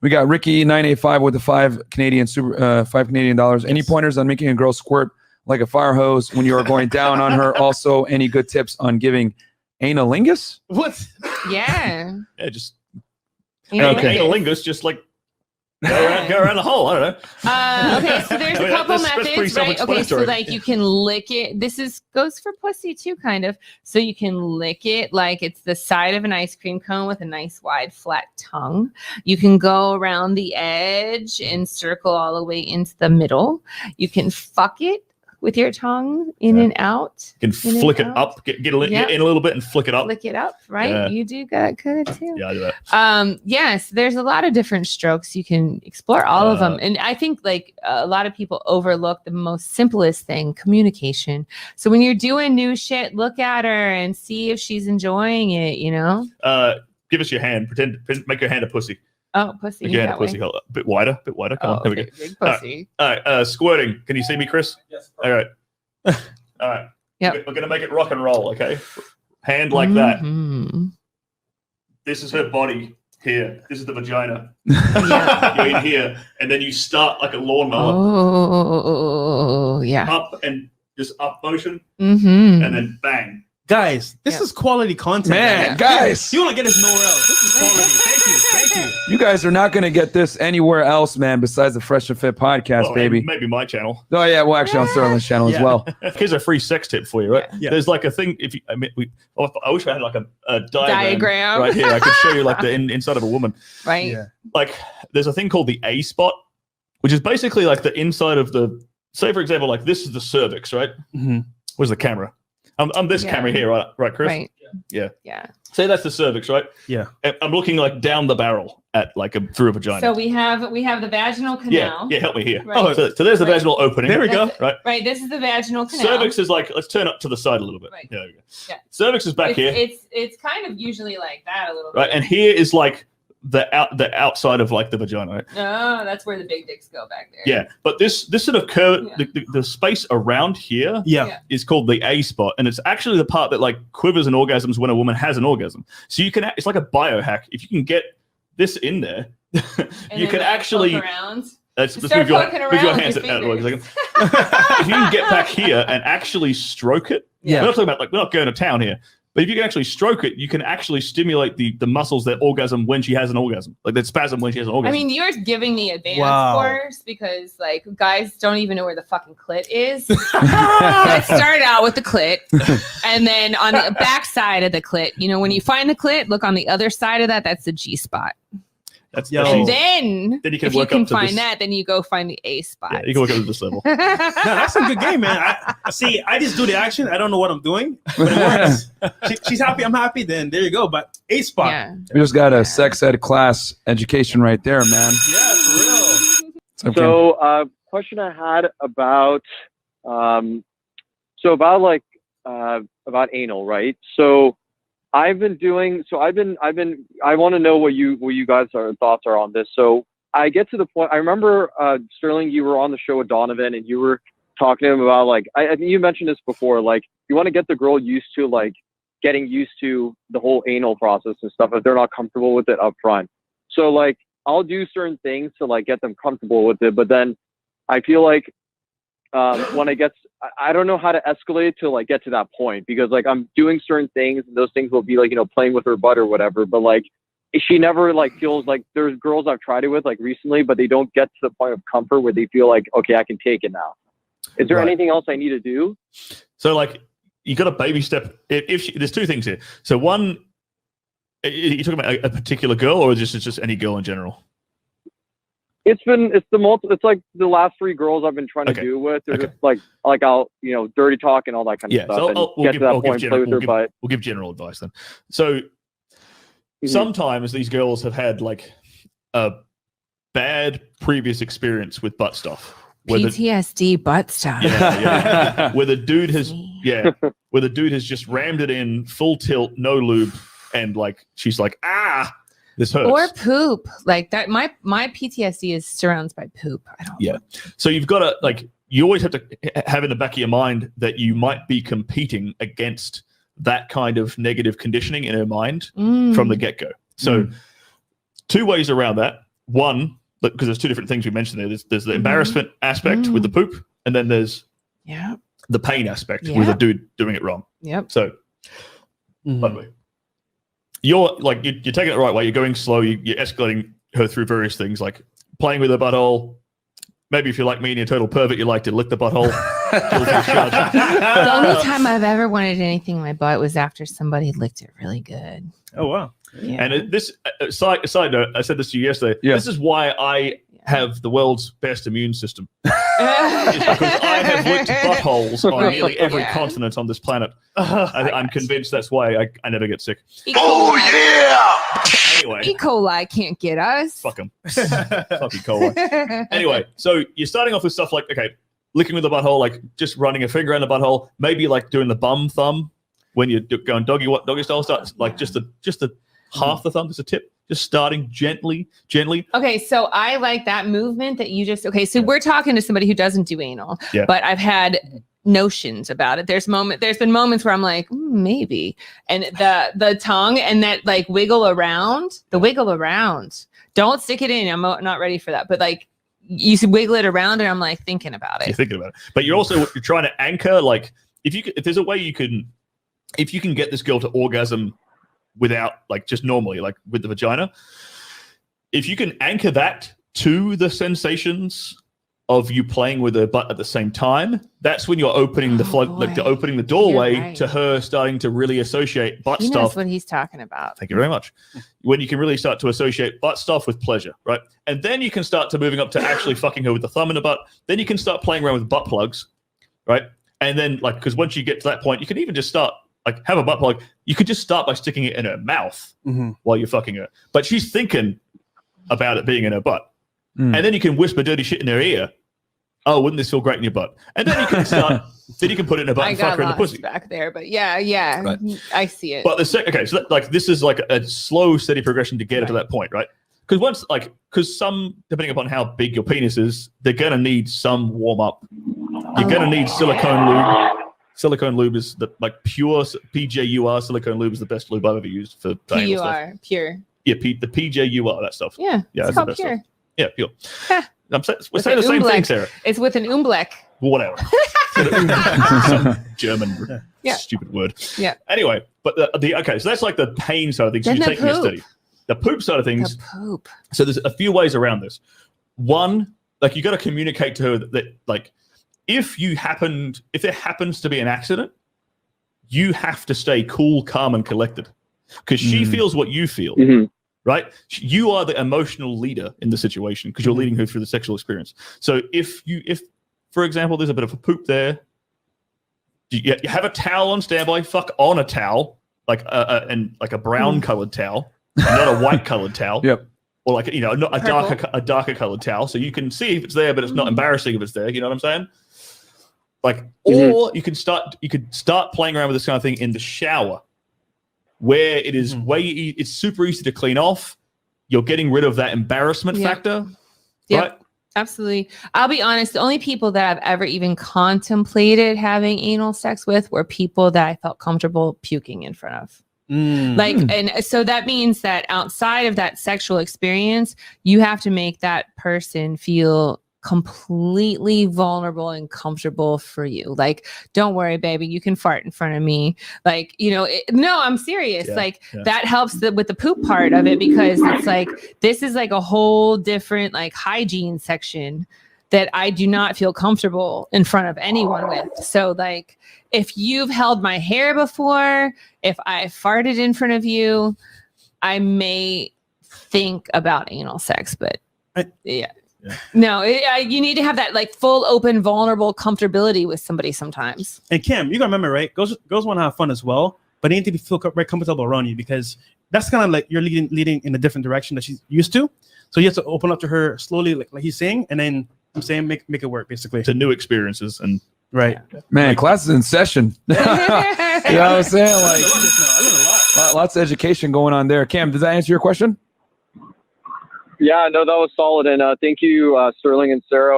We got Ricky 985 with the $5 Canadian dollars. Any pointers on making a girl squirt like a fire hose when you are going down on her? Also, any good tips on giving analingus? What? Yeah. Yeah, just Analingus. just like go around the hole. I don't know. Okay, so there's a couple methods, right? Okay, so like you can lick it. This goes for pussy too, kind of. So you can lick it like it's the side of an ice cream cone with a nice wide flat tongue. You can go around the edge and circle all the way into the middle. You can fuck it with your tongue in and out. You can flick it up, get in a little bit and flick it up. Flick it up, right? Yeah. You do that good too. Yeah, I do that. Yes, there's a lot of different strokes. You can explore all of them. And I think like a lot of people overlook the most simplest thing, communication. So when you're doing new shit, look at her and see if she's enjoying it, you know? Give us your hand. Make your hand a pussy. Oh, pussy. Make your hand a pussy. A bit wider. Come on. There we go. Big pussy. All right. Squirting. Can you see me, Chris? Yes. All right. All right. Yep. We're going to make it rock and roll, okay? Hand like that. This is her body here. This is the vagina. You're in here. And then you start like a lawnmower. Oh, yeah. Up and just up motion. Mm-hmm. And then bang. Guys, this is quality content. Man, guys. You want to get this nowhere else. This is quality. Thank you. You guys are not going to get this anywhere else, man, besides the Fresh and Fit podcast, baby. Maybe my channel. Oh, yeah. Well, actually, on Sterling's channel as well. Here's a free sex tip for you, right? Yeah. There's like a thing. I wish I had like a diagram right here. I could show you like the inside of a woman. Right. Yeah. Like there's a thing called the A spot, which is basically like the inside of the. Say for example, like this is the cervix, right? Mm-hmm. Where's the camera? I'm this camera here, right, Chris? Right. Yeah. Yeah. Say that's the cervix, right? Yeah. And I'm looking like down the barrel at like through a vagina. So we have the vaginal canal. Yeah, help me here. Right. Oh, so there's the vaginal opening. There we go. Right. Right. This is the vaginal canal. Cervix is like, let's turn up to the side a little bit. Right. Yeah, there we go. Yeah. Cervix is back here. It's kind of usually like that a little bit. Right. And here is like the outside of like the vagina, right? Oh, that's where the big dicks go back there. Yeah. But this sort of curve, the space around here is called the A spot. And it's actually the part that like quivers and orgasms when a woman has an orgasm. So you can, it's like a biohack. If you can get this in there, you can actually poke around. Let's move your hands out of the way a second. If you can get back here and actually stroke it, we're not talking about like, we're not going to town here. But if you can actually stroke it, you can actually stimulate the muscles that orgasm when she has an orgasm, like that spasm when she has an orgasm. I mean, you're giving me advanced course because like guys don't even know where the fucking clit is. Let's start out with the clit, and then on the back side of the clit, you know, when you find the clit, look on the other side of that. That's the G spot. And then you can if work you can up to find this. that, then you go find the A spot. Yeah, you can work up to this level. No, that's a good game, man. I just do the action. I don't know what I'm doing, but it works. She's happy, I'm happy. Then there you go. But A spot. Yeah. We just got a sex ed class education right there, man. Yeah, for real. Okay. So, question I had about, about anal, right? So, I want to know what you guys' thoughts are on this. So I get to the point, I remember, Sterling, you were on the show with Donovan and you were talking to him about like, I think you mentioned this before, like you want to get the girl used to like getting used to the whole anal process and stuff if they're not comfortable with it up front. So like, I'll do certain things to like get them comfortable with it. But then I feel like, when I don't know how to escalate to like get to that point because like I'm doing certain things and those things will be like, you know, playing with her butt or whatever. But like, she never like feels like there's girls I've tried it with like recently, but they don't get to the point of comfort where they feel like, okay, I can take it now. Is there anything else I need to do? So like you got a baby step. There's two things here. So one, you're talking about a particular girl or is this just any girl in general? It's like the last 3 girls I've been trying to do with. They're just like I'll, you know, dirty talk and all that kind of stuff. So we'll give general advice then. So sometimes these girls have had like a bad previous experience with butt stuff. PTSD butt stuff. Yeah. Where the dude has just rammed it in full tilt, no lube, and like she's like, this hurts. Or poop. Like that. My PTSD is surrounded by poop. I don't. Yeah. So you've got to like, you always have to have in the back of your mind that you might be competing against that kind of negative conditioning in her mind from the get-go. So 2 ways around that. one, because there's two different things we mentioned there. There's the embarrassment aspect with the poop, and then there's the pain aspect with the dude doing it wrong. Yep. So, by the way, you're taking it the right way. You're going slow. You're escalating her through various things, like playing with her butthole. Maybe if you're like me and you're a total pervert, you like to lick the butthole. The only time I've ever wanted anything in my butt was after somebody licked it really good. Oh, wow. Yeah. And this side note, I said this to you yesterday. Yeah. This is why I have the world's best immune system. It's because I have licked buttholes on nearly every continent on this planet. I'm convinced that's why I never get sick. Oh, yeah! Anyway. E. coli can't get us. Fuck them. Fuck E. coli. Anyway, so you're starting off with stuff like, okay, licking with the butthole, like just running a finger in the butthole, maybe like doing the bum thumb when you're going doggy style, start like just the half the thumb, just a tip. Just starting gently. Okay, so I like that movement that you just. Okay, so we're talking to somebody who doesn't do anal, but I've had notions about it. There's been moments where I'm like, maybe, and the tongue and that like wiggle around. Don't stick it in. I'm not ready for that, but like you wiggle it around, and I'm like thinking about it. You're thinking about it, but you're trying to anchor. Like if there's a way if you can get this girl to orgasm without like just normally like with the vagina, if you can anchor that to the sensations of you playing with her butt at the same time, that's when you're opening the opening the doorway to her starting to really associate butt stuff. That's what he's talking about. Thank you very much. When you can really start to associate butt stuff with pleasure, right? And then you can start to moving up to actually fucking her with the thumb in the butt. Then you can start playing around with butt plugs, right? And then like, because once you get to that point, you can even just start like have a butt plug. You could just start by sticking it in her mouth while you're fucking her. But she's thinking about it being in her butt. And then you can whisper dirty shit in her ear. Oh, wouldn't this feel great in your butt? And then you can start, then you can put it in her butt and fuck her in the pussy. Back there, but yeah, right. I see it. But so this is like a slow, steady progression to get to that point, right? Because depending upon how big your penis is, they're going to need some warm up. You're going to need silicone lube. Silicone lube is the like pure PJUR silicone lube is the best lube I've ever used for PUR, pure. Yeah, the PJUR, that stuff. Yeah, it's called pure. Stuff. Yeah, pure. We're saying the same thing, Sarah. It's with an umblek. Whatever. Some German stupid word. Yeah. Anyway, but okay, so that's like the pain side of things. So you're taking a study. The poop side of things. The poop. So there's a few ways around this. One, like you got to communicate to her that like if there happens to be an accident, you have to stay cool, calm, and collected because she feels what you feel. Right? You are the emotional leader in the situation because you're leading her through the sexual experience. So if for example, there's a bit of a poop there, you have a towel on standby, fuck on a towel, like a brown colored towel, not a white colored towel. Yep. Or like, not a darker colored towel. So you can see if it's there, but it's not embarrassing if it's there. You know what I'm saying? Like, or you could start playing around with this kind of thing in the shower, where it is it's super easy to clean off. You're getting rid of that embarrassment factor. Right? Absolutely. I'll be honest. The only people that I've ever even contemplated having anal sex with were people that I felt comfortable puking in front of. And so that means that outside of that sexual experience, you have to make that person feel completely vulnerable and comfortable for you. Like, don't worry, baby, you can fart in front of me. Like, no, I'm serious. That helps with the poop part of it, because it's like, this is like a whole different like hygiene section that I do not feel comfortable in front of anyone with. So like, if you've held my hair before, if I farted in front of you, I may think about anal sex, but no, you need to have that like full, open, vulnerable comfortability with somebody sometimes. And Kim, you gotta remember, right? Girls want to have fun as well, but they need to feel very comfortable around you, because that's kind of like you're leading in a different direction that she's used to. So you have to open up to her slowly, like he's saying, and then I'm saying make it work basically. To new experiences and man, class is in session. You know what I'm saying? Like, I learned a lot. Lots of education going on there. Cam, does that answer your question? Yeah, no, that was solid. And thank you, Sterling and Sarah,